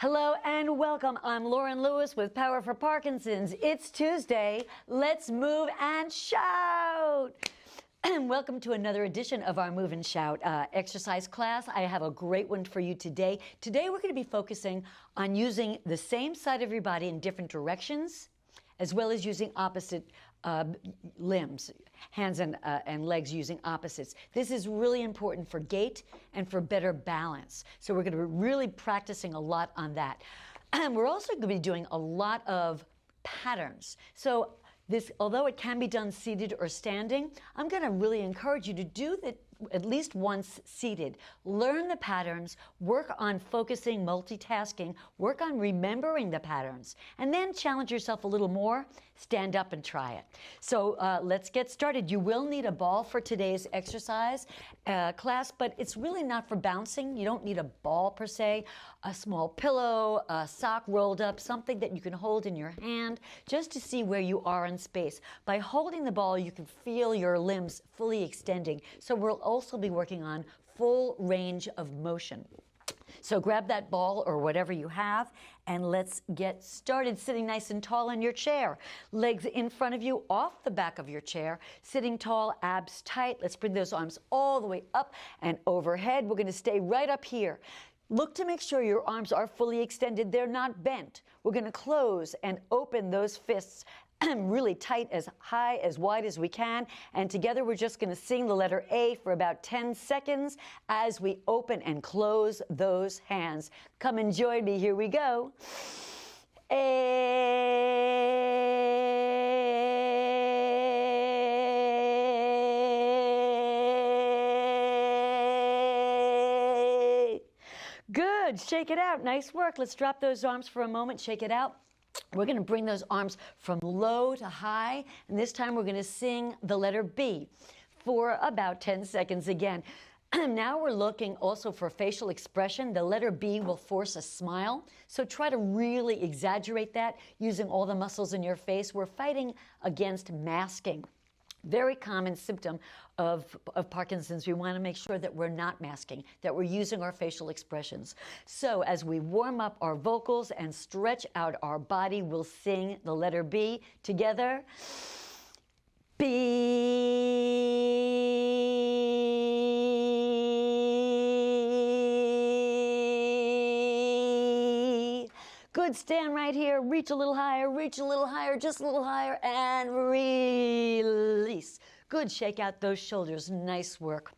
Hello and welcome. I'm Lauren Lewis with Power for Parkinson's. It's Tuesday. Let's move and shout. And welcome to another edition of our Move and Shout exercise class. I have a great one for you today. Today we're going to be focusing on using the same side of your body in different directions, as well as using opposite limbs, hands and legs using opposites. This is really important for gait and for better balance. So we're going to be really practicing a lot on that. And we're also going to be doing a lot of patterns. So this, although it can be done seated or standing, I'm going to really encourage you to do that at least once seated. Learn the patterns, work on focusing, multitasking, work on remembering the patterns, and then challenge yourself a little more. Stand up and try it. So let's get started. You will need a ball for today's exercise class, but it's really not for bouncing. You don't need a ball per se. A small pillow, a sock rolled up, something that you can hold in your hand just to see where you are in space. By holding the ball, you can feel your limbs fully extending. So we'll also be working on full range of motion. So grab that ball or whatever you have, and let's get started. Sitting nice and tall in your chair. Legs in front of you, off the back of your chair. Sitting tall, abs tight. Let's bring those arms all the way up and overhead. We're going to stay right up here. Look to make sure your arms are fully extended. They're not bent. We're going to close and open those fists really tight, as high, as wide as we can. And together we're just going to sing the letter A for about 10 seconds as we open and close those hands. Come and join me. Here we go. A. Good. Shake it out. Nice work. Let's drop those arms for a moment. Shake it out. We're going to bring those arms from low to high, and this time we're going to sing the letter B for about 10 seconds again. Now we're looking also for facial expression. The letter B will force a smile, so try to really exaggerate that using all the muscles in your face. We're fighting against masking. Very common symptom of Parkinson's. We want to make sure that we're not masking, that we're using our facial expressions. So as we warm up our vocals and stretch out our body, we'll sing the letter B together. B. Good. Stand right here. Reach a little higher, just a little higher, and release. Good. Shake out those shoulders. Nice work.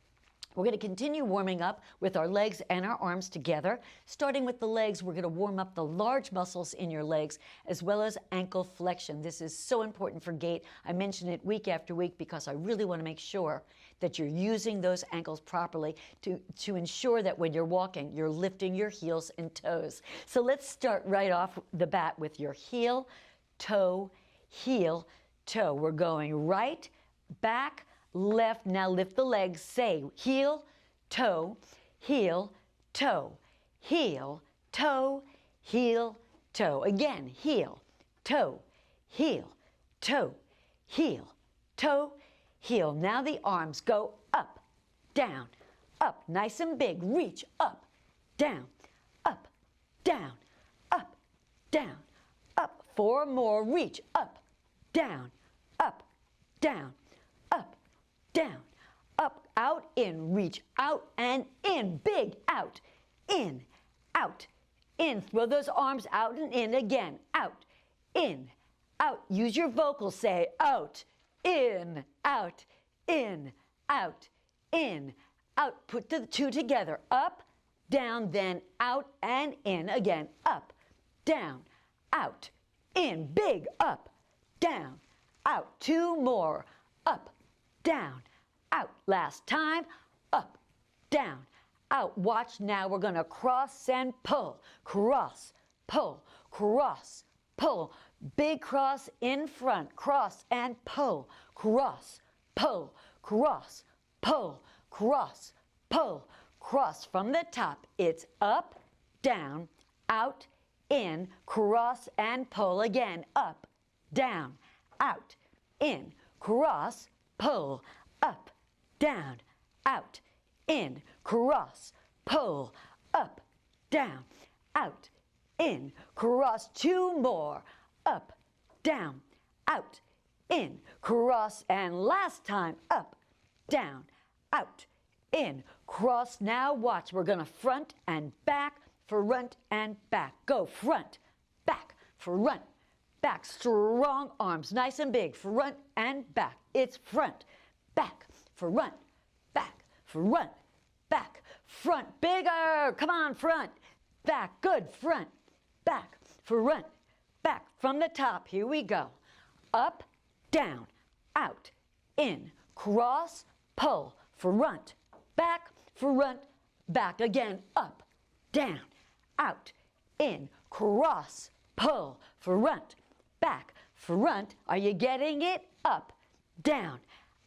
We're going to continue warming up with our legs and our arms together. Starting with the legs, we're going to warm up the large muscles in your legs as well as ankle flexion. This is so important for gait. I mention it week after week because I really want to make sure that you're using those ankles properly to ensure that when you're walking, you're lifting your heels and toes. So let's start right off the bat with your heel, toe, heel, toe. We're going right, back, left. Now lift the legs. Say heel, toe, heel, toe, heel, toe, heel, toe. Again, heel, toe, heel, toe, heel, toe, heel. Now the arms go up, down, up. Nice and big. Reach up, down, up, down, up, down, up. 4 more. Reach up, down, up, down, up, down, up, out, in, reach out and in, big, out, in, out, in. Throw those arms out and in again, out, in, out. Use your vocals, say out, in, out, in, out, in, out. Put the two together, up, down, then out and in again, up, down, out, in, big, up, down, out. 2 more, up, down, out. Last time, up, down, out. Watch now, we're going to cross and pull. Cross, pull, cross, pull. Big cross in front, cross and pull. Cross, pull, cross, pull, cross, pull, cross. From the top, it's up, down, out, in, cross and pull again. Up, down, out, in, cross, pull, up, down, out, in, cross, pull, up, down, out, in, cross, 2 more, up, down, out, in, cross, and last time, up, down, out, in, cross. Now watch, we're gonna front and back, front and back. Go front, back, front, back. Strong arms, nice and big, front and back. It's front, back, front, back, front, back, front, bigger. Come on, front, back, good, front, back, front, back. From the top, here we go. Up, down, out, in, cross, pull, front, back, again, up, down, out, in, cross, pull, front, back, front. Are you getting it? Up, down,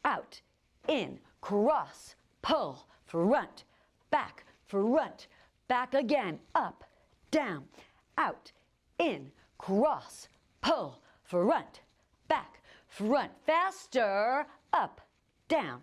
out, in, cross, pull, front, back again, up, down, out, in, cross, pull, front, back, front. Faster, up, down,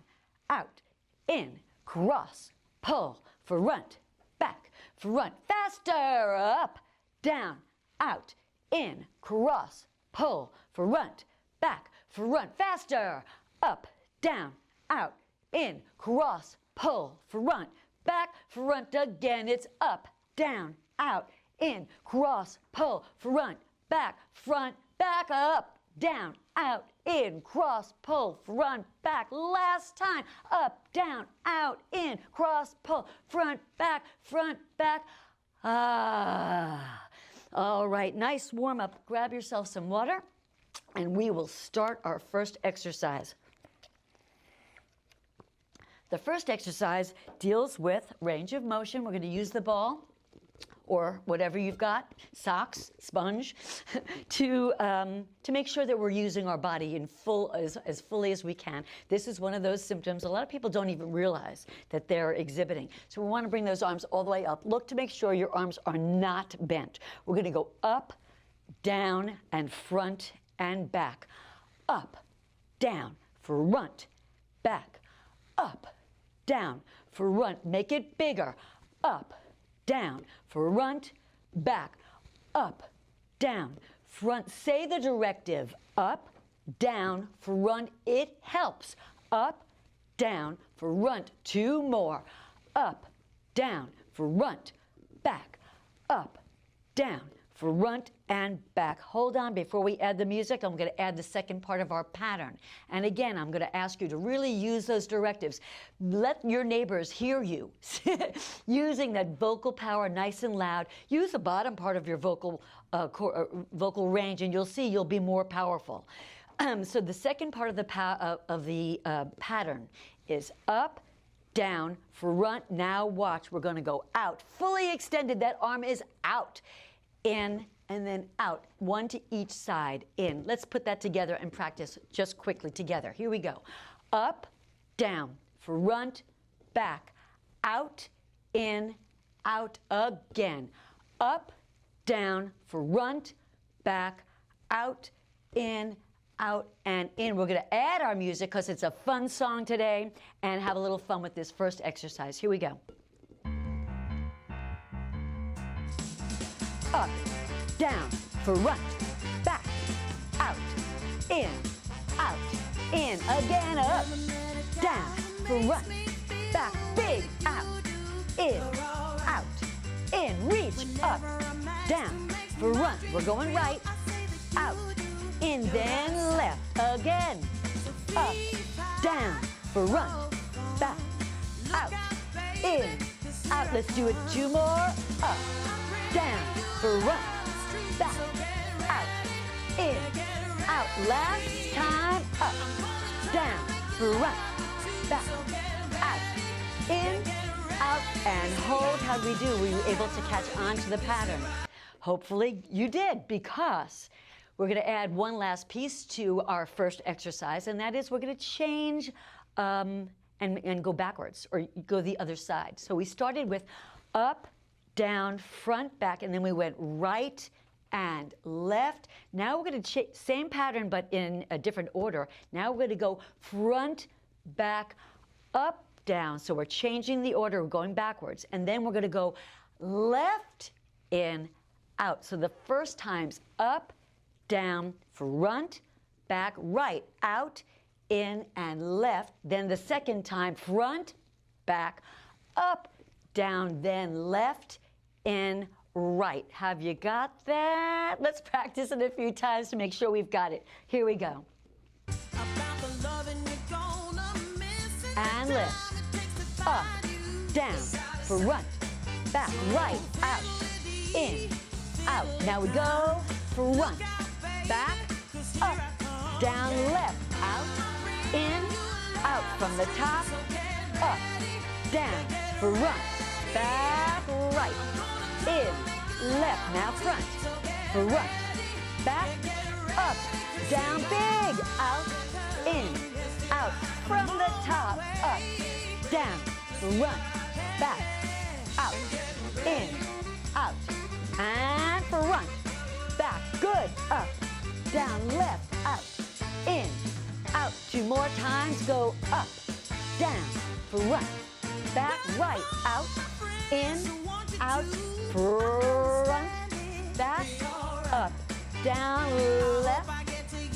out, in, cross, pull, front, back, front. Faster, up, down, out, in, cross, pull, front, back, front. Faster, up, down, out, in, cross, pull, front, back, front again. It's up, down, out, in, cross, pull, front, back, up, down, out, in, cross, pull, front, back. Last time, up, down, out, in, cross, pull, front, back, all right, nice warm up. Grab yourself some water and we will start our first exercise. The first exercise deals with range of motion. We're going to use the ball or whatever you've got, socks, sponge, to make sure that we're using our body in as fully as we can. This is one of those symptoms a lot of people don't even realize that they're exhibiting. So we want to bring those arms all the way up. Look to make sure your arms are not bent. We're going to go up, down, and front and back. Up, down, front, back. Up, down, front. Make it bigger. Up, down, front, back, up, down, front. Say the directive, up, down, front. It helps. Up, down, front. 2 more. Up, down, front, back, up, down, front and back. Hold on, before we add the music, I'm going to add the second part of our pattern. And again, I'm going to ask you to really use those directives. Let your neighbors hear you using that vocal power nice and loud. Use the bottom part of your vocal range, and you'll see you'll be more powerful. So the second part of the pattern is up, down, front. Now watch, we're going to go out. Fully extended, that arm is out. In and then out, 1 to each side, in. Let's put that together and practice just quickly together. Here we go. Up, down, front, back, out, in, out again. Up, down, front, back, out, in, out, and in. We're going to add our music because it's a fun song today and have a little fun with this first exercise. Here we go. Up, down, front, back, out, in, again, up, down, front, back, big, out, in, reach, up, down, front, we're going right, out, in, then left, again, up, down, front, back, out, in, out, let's do it 2 more, up, down, front, back, out, in, out. Last time, up, down, front, back, out, in, out, and hold. How'd we do? Were you able to catch on to the pattern? Hopefully you did, because we're going to add one last piece to our first exercise, and that is we're going to change and go backwards, or go the other side. So we started with up, down, front, back, and then we went right and left. Now we're going to same pattern but in a different order. Now we're going to go front, back, up, down. So we're changing the order, we're going backwards. And then we're going to go left, in, out. So the first time's up, down, front, back, right, out, in, and left. Then the second time, front, back, up, down, then left, in, right. Have you got that? Let's practice it a few times to make sure we've got it. Here we go. And lift. Up, down, front, back, right, out, in, out. Now we go front, back, up, down, left, out, in, out. From the top, up, down, front, back, right, in, left. Now front, back, up, down, big, out, in, out. From the top, up, down, front, back, out, in, out, and front, back, good, up, down, left, out, in, out. 2 more times, go up, down, front, back, right, out, in, out, front, back, up, down, left,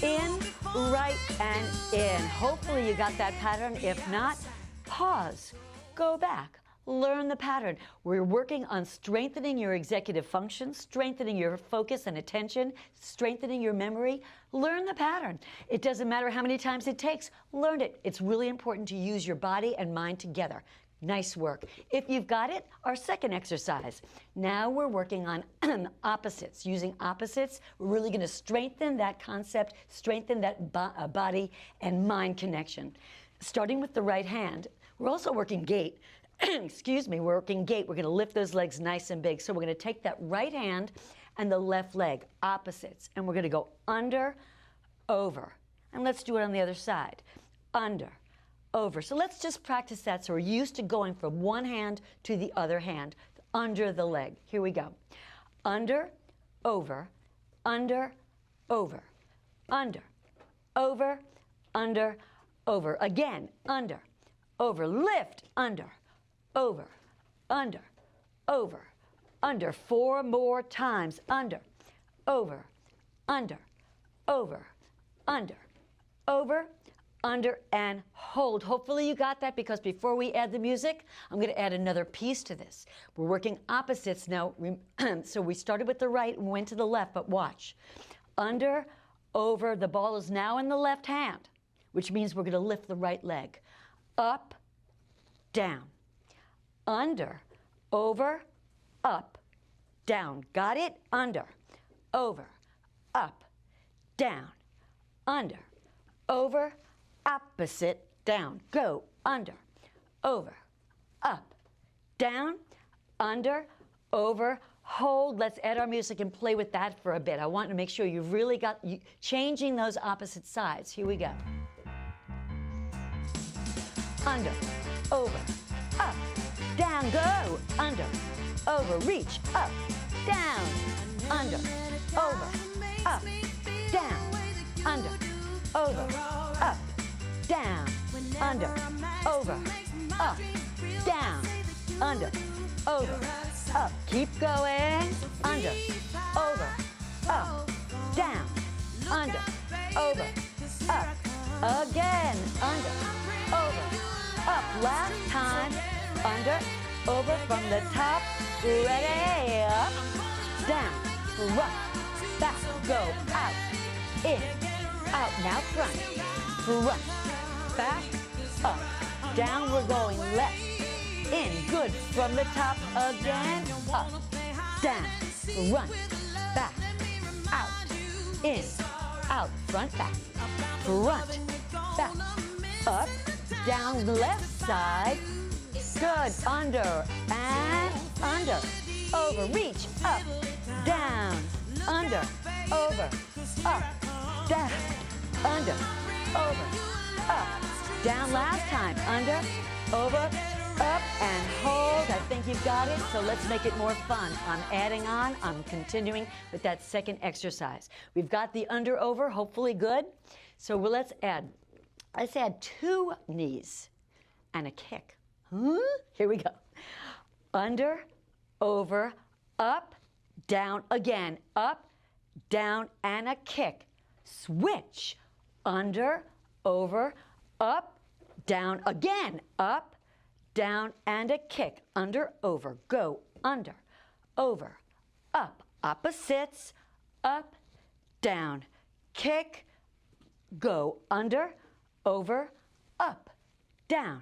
in, right, and in. Hopefully you got that pattern. If not, pause, go back, learn the pattern. We're working on strengthening your executive function, strengthening your focus and attention, strengthening your memory. Learn the pattern. It doesn't matter how many times it takes. Learn it. It's really important to use your body and mind together. Nice work. If you've got it, our second exercise. Now we're working on opposites. Using opposites, we're really going to strengthen that concept, strengthen that body and mind connection. Starting with the right hand, we're also working gait. Excuse me, we're working gait. We're going to lift those legs nice and big. So we're going to take that right hand and the left leg, opposites. And we're going to go under, over. And let's do it on the other side. Under, over. So let's just practice that so we're used to going from one hand to the other hand, under the leg. Here we go. Under, over, under, over, under, over, under, over. Again, under, over, lift, under, over, under, over, under. 4 more times. Under, over, under, over, under, over, under, and hold. Hopefully you got that, because before we add the music, I'm going to add another piece to this. We're working opposites now. So we started with the right and went to the left, but watch. Under, over, the ball is now in the left hand, which means we're going to lift the right leg. Up, down. Under, over, up, down. Got it? Under, over, up, down. Under, over, opposite, down. Go. Under, over, up, down, under, over, hold. Let's add our music and play with that for a bit. I want to make sure you've really got changing those opposite sides. Here we go. Under, over, up, down, go. Under, over, reach, up, down, under, over, up, down, under, over, up, down, under, over, up, down, under, over, up. Keep going. Under, over, up, down, under, over, up. Again. Under, over, up. Last time. Under, over, from the top. Ready. Up, down, front, back. Go. Out, in, out. Now front, back, up, down. We're going left, in, good. From the top again. Up, down, front, back, out, in, out. Front, back, up, down. Left side. Good. Under and under, over. Reach, up, down, under, over, up, down, under, over, up, down. Last time. Under, over, up, and hold. I think you've got it, so let's make it more fun. I'm adding on. I'm continuing with that second exercise. We've got the under, over, hopefully good. So let's add 2 knees and a kick. Here we go. Under, over, up, down again, up, down, and a kick. Switch, under, over, up, down again, up, down, and a kick. Under, over, go, under, over, up, opposites, up, down, kick, go, under, over, up, down,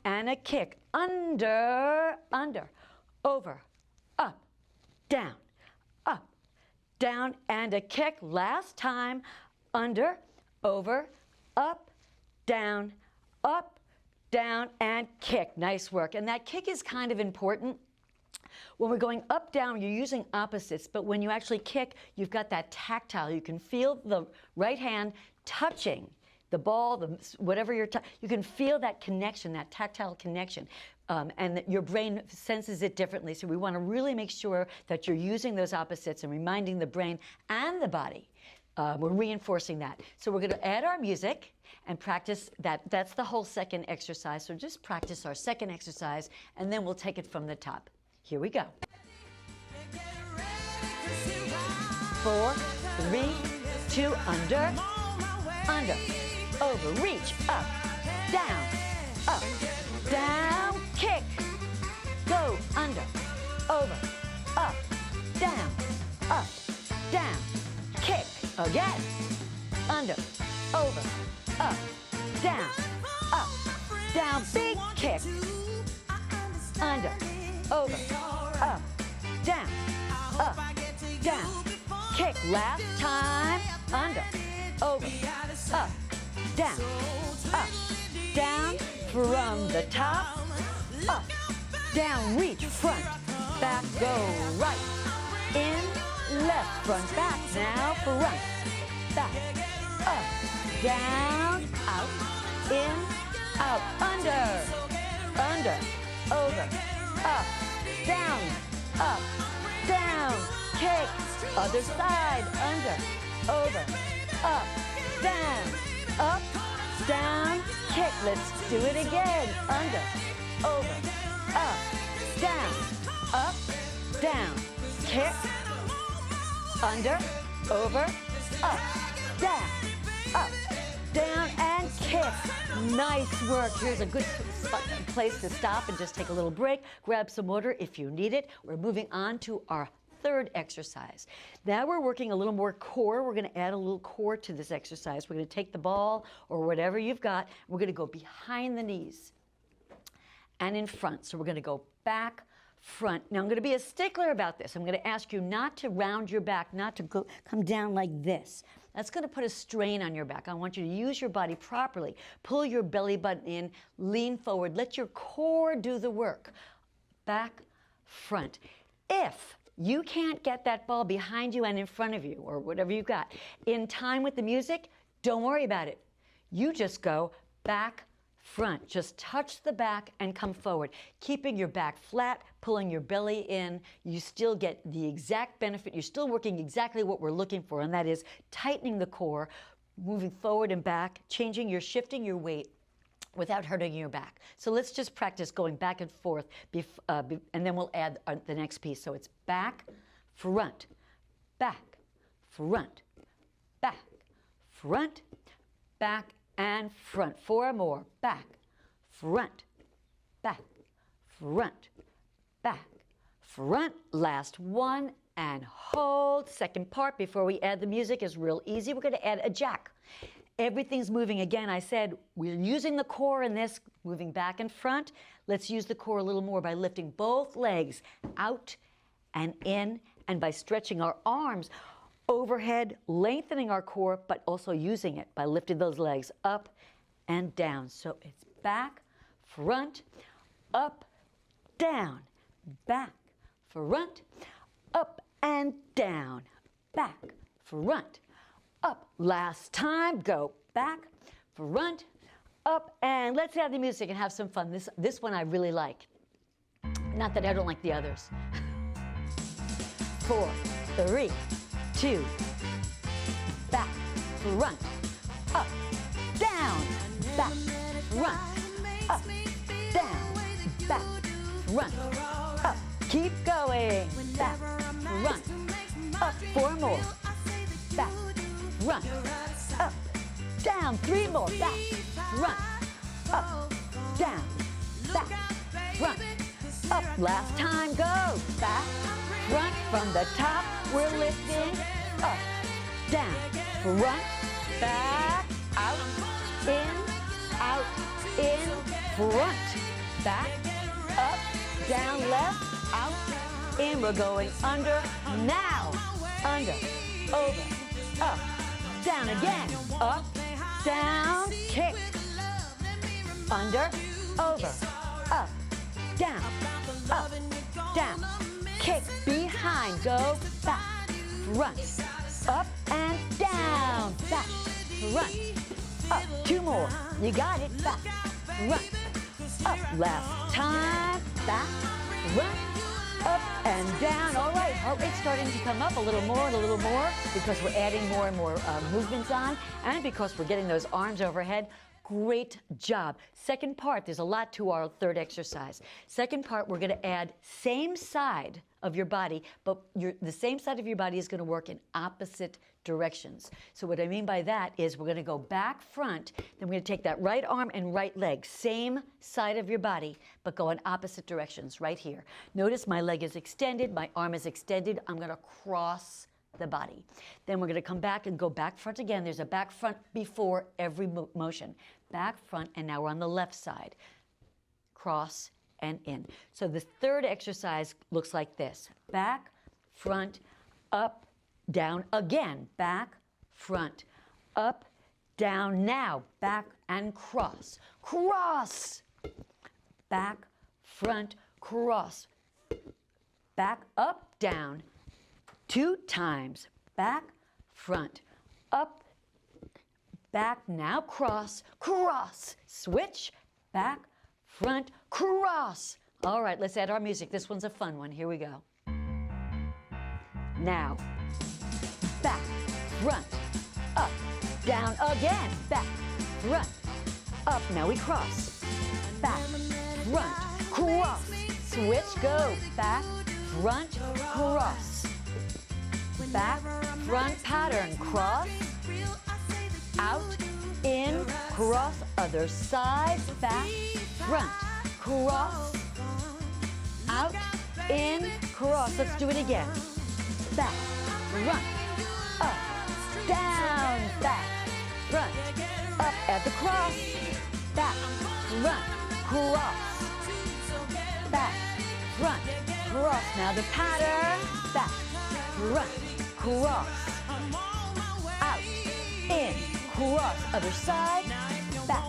and a kick. Under, over, up, down, and a kick. Last time, under, over, up, down, and kick. Nice work. And that kick is kind of important. When we're going up, down, you're using opposites, but when you actually kick, you've got that tactile. You can feel the right hand touching the ball, whatever you can feel that connection, that tactile connection, and that your brain senses it differently. So we want to really make sure that you're using those opposites and reminding the brain and the body. We're reinforcing that. So we're going to add our music and practice that. That's the whole second exercise. So just practice our second exercise, and then we'll take it from the top. Here we go. 4, 3, 2, under, over, reach, up, down, kick, go, under, over, up, down, kick, again, under, over, up, down, big kick, under, over, up, down, kick, last time, under, over, up, down, from the top, up, down, reach, front, back, go, right, in, left, front, back, now, front, back, up, down, out, in, out, under, over, up, down, kick, other side, under, over, up, down, kick. Let's do it again. Under, over, up, down, kick, under, over, up, down, and kick. Nice work. Here's a good place to stop and just take a little break. Grab some water if you need it. We're moving on to our third exercise. Now we're working a little more core. We're going to add a little core to this exercise. We're going to take the ball or whatever you've got. We're going to go behind the knees and in front. So we're going to go back, front. Now I'm going to be a stickler about this. I'm going to ask you not to round your back, not to come down like this. That's going to put a strain on your back. I want you to use your body properly. Pull your belly button in, lean forward. Let your core do the work. Back, front. If you can't get that ball behind you and in front of you, or whatever you've got, in time with the music, don't worry about it. You just go back, front. Just touch the back and come forward. Keeping your back flat, pulling your belly in, you still get the exact benefit. You're still working exactly what we're looking for, and that is tightening the core, moving forward and back, shifting your weight without hurting your back. So let's just practice going back and forth, and then we'll add the next piece. So it's back, front, back, front, back, front, back, and front. 4 more. Back, front, back, front, back, front. Last one, and hold. Second part before we add the music is real easy. We're going to add a jack. Everything's moving. Again, I said we're using the core in this, moving back and front. Let's use the core a little more by lifting both legs out and in, and by stretching our arms overhead, lengthening our core, but also using it by lifting those legs up and down. So it's back, front, up, down, back, front, up and down, back, front, up. Last time, go back, front, up, and let's have the music and have some fun. This one I really like. Not that I don't like the others. 4, 3, 2, back, front, up, down, back, front, up, down, back, front, up, Keep going. Back, front, up, 4 more. Back, front, up, down, 3 more. Back, front, up, down, back, front, up. Last time, go. Back, front, from the top, we're lifting. Up, down, front, back, out, in, front, back, up, down, left, out, in. We're going under, now, under, over, up, down again, up, down, kick, under, over, up, down, kick, behind, go, back, front, up and down, back, front, up, 2 more, you got it, back, front, up, last time, back, front, up and down. All right, heart rate's starting to come up a little more and a little more because we're adding more and more movements on, and because we're getting those arms overhead. Great job. Second part, there's a lot to our third exercise. Second part, we're going to add same side of your body, but the same side of your body is going to work in opposite directions. So what I mean by that is we're going to go back, front, then we're going to take that right arm and right leg, same side of your body, but go in opposite directions right here. Notice my leg is extended, my arm is extended. I'm going to cross the body. Then we're going to come back and go back, front again. There's a back, front before every motion. Back, front, and now we're on the left side. Cross and in. So the third exercise looks like this. Back, front, up, down again. Back, front, up, down. Now back and cross. Cross. Back, front, cross. Back, up, down. 2 times. Back, front, up, back. Now cross, cross. Switch, back, front, cross. All right, let's add our music. This one's a fun one. Here we go. Now, back, front, up, down again. Back, front, up. Now we cross. Back, front, cross. Switch, go. Back, front, cross. Back, front pattern, cross, out, in, cross, other side, back, front, cross, out, in, cross. Let's do it again. Back, front, up, down, back, front, up at the cross, back, front, cross, back, front, cross. Now the pattern, back, front, cross, out, in, cross, other side, back,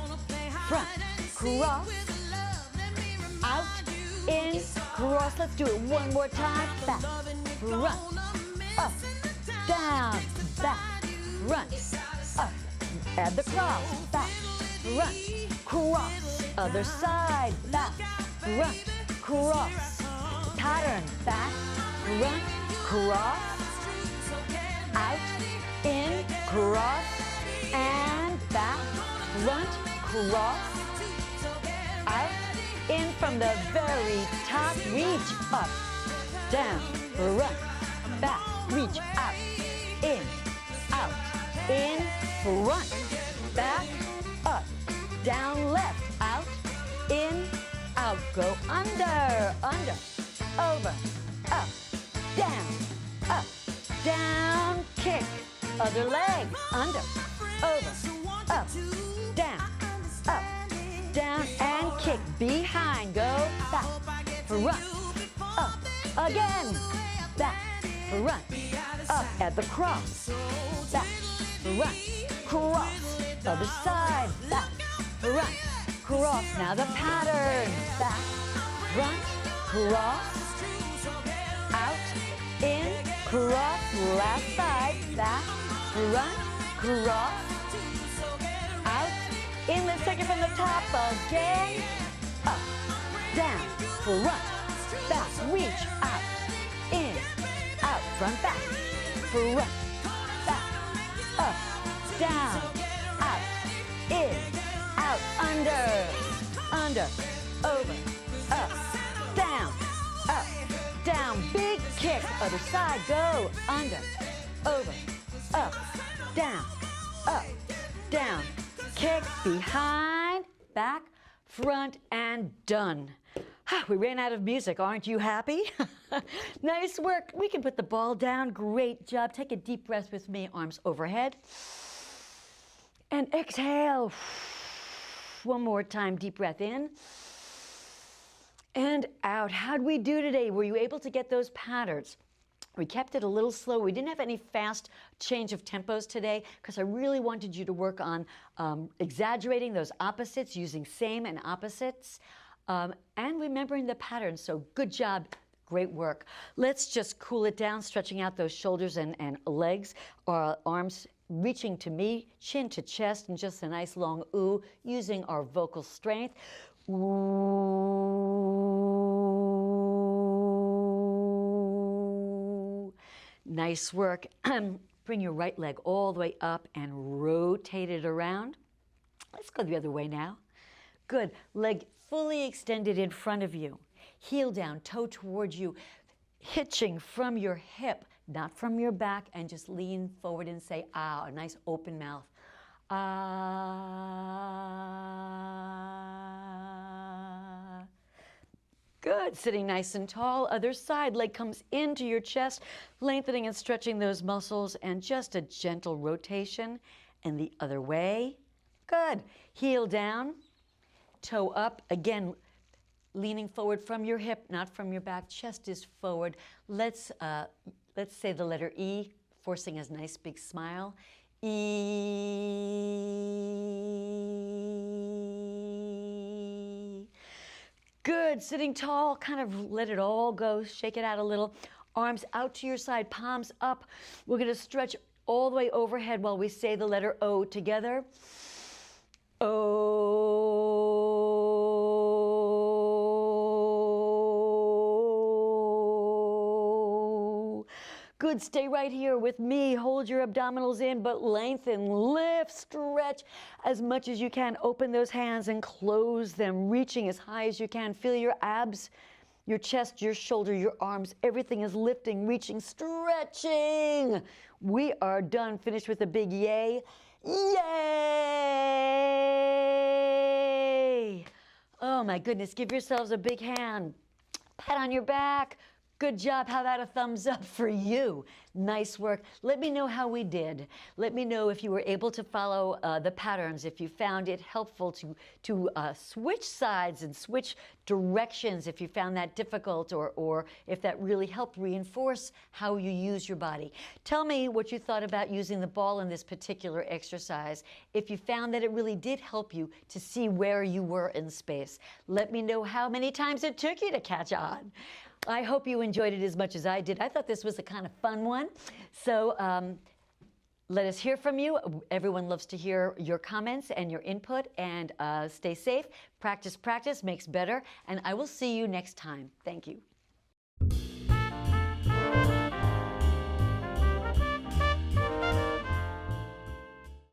front, cross, out, in, cross. Let's do it one more time. Back, front, up, down, back, front, up, add the cross, back, front, cross, other side, back, front, cross, pattern, back, front, cross, out, in, cross, and back, front, cross, out, in from the very top, reach up, down, front, back, reach out, in, front, back, up, down, left, out, in, out, go under, over, up, down, kick, other leg, under, over, up, down, and kick, behind, go, back, front, up, again, back, front, up, at the cross, back, front, cross, other side, back, front, cross, now the pattern, back, front, cross, out, in, cross, last side, back, front, cross, out, in, let's take it from the top again, up, down, front, back, reach out, in, out, front, back, front, back, up, down, out, in, out, under, over, up, down, Other side, go. Under, over, up, down, kick, behind, back, front, and done. We ran out of music. Aren't you happy? Nice work. We can put the ball down. Great job. Take a deep breath with me. Arms overhead. And exhale. One more time. Deep breath in. And out. How'd we do today? Were you able to get those patterns? We kept it a little slow. We didn't have any fast change of tempos today because I really wanted you to work on exaggerating those opposites, using same and opposites, and remembering the patterns. So good job. Great work. Let's just cool it down, stretching out those shoulders and legs, arms reaching to me, chin to chest, and just a nice long ooh, using our vocal strength. Ooh. Nice work. Bring your right leg all the way up and rotate it around. Let's go the other way now. Good. Leg fully extended in front of you. Heel down, toe towards you, hitching from your hip, not from your back, and just lean forward and say, ah, a nice open mouth. Ah. Good. Sitting nice and tall. Other side, leg comes into your chest, lengthening and stretching those muscles, and just a gentle rotation. And the other way. Good. Heel down, toe up. Again, leaning forward from your hip, not from your back. Chest is forward. Let's say the letter E, forcing a nice big smile. E. Good. Sitting tall, kind of let it all go. Shake it out a little. Arms out to your side, palms up. We're going to stretch all the way overhead while we say the letter O together. O. Good. Stay right here with me. Hold your abdominals in, but lengthen, lift, stretch as much as you can. Open those hands and close them, reaching as high as you can. Feel your abs, your chest, your shoulder, your arms. Everything is lifting, reaching, stretching. We are done. Finish with a big yay. Yay! Oh my goodness, give yourselves a big hand. Pat on your back. Good job. How about a thumbs up for you? Nice work. Let me know how we did. Let me know if you were able to follow the patterns, if you found it helpful to switch sides and switch directions, if you found that difficult, or if that really helped reinforce how you use your body. Tell me what you thought about using the ball in this particular exercise. If you found that it really did help you to see where you were in space. Let me know how many times it took you to catch on. I hope you enjoyed it as much as I did. I thought this was a kind of fun one. So let us hear from you. Everyone loves to hear your comments and your input. And stay safe. Practice, practice makes better. And I will see you next time. Thank you.